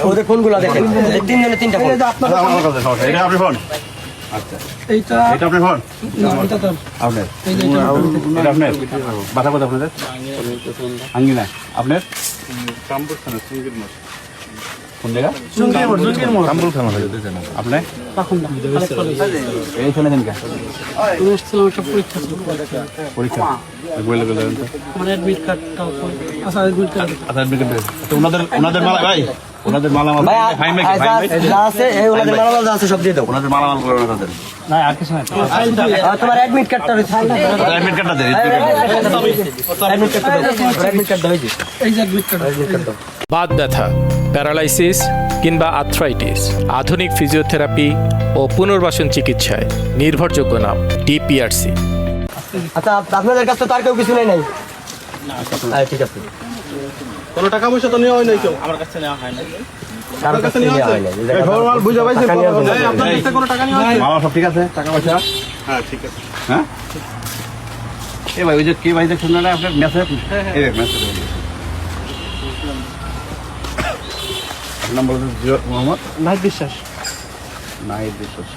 ওদের ফোনগুলো দেখেন, তিনজনে তিনটা ফোন। এটা আপনার ফোন? আচ্ছা, এইটা আপনার ফোন? আপনার? এটা আপনার? বাসা কোথায় আপনাদের? আঙ্গিনা। আপনার? কোন জায়গা? আপনি? এই চলে যান কে? পরীক্ষা ওনাদের মালা ভাই, ওনাদের মালামাল সব দিয়ে দাও। ওনাদের মালামাল করে তাদের তোমার অ্যাডমিট কার্ডটা অ্যাডমিট কার্ডটা দেন। বাত ব্যথা, প্যারালাইসিস কিংবা আর্থ্রাইটিস, আধুনিক ফিজিওথেরাপি ও পুনর্বাসন চিকিৎসায় নির্ভরযোগ্য নাম ডিপিআরসি। আচ্ছা, আপনাদের কাছে তো আর কেউ কিছু নেই নাই? ঠিক আছে। কোনো টাকা পয়সা তো নেওয়া হয় নাই, কেউ আমার কাছে নেওয়া হয় নাই। কারোর কাছে নেওয়া হয় নাই। বুঝা পাইছেন? আপনার কাছে কোনো টাকা নেওয়া হয়? মামা সব ঠিক আছে? টাকা পয়সা? হ্যাঁ, ঠিক আছে। হ্যাঁ, এ ভাই ওই যে কে ভাই দেখছেন না আপনার মেসেজ? এই দেখ মেসেজ। নাম বলুন। মোহাম্মদ নাহিদ বিশ্বাস। নাহিদ বিশ্বাস।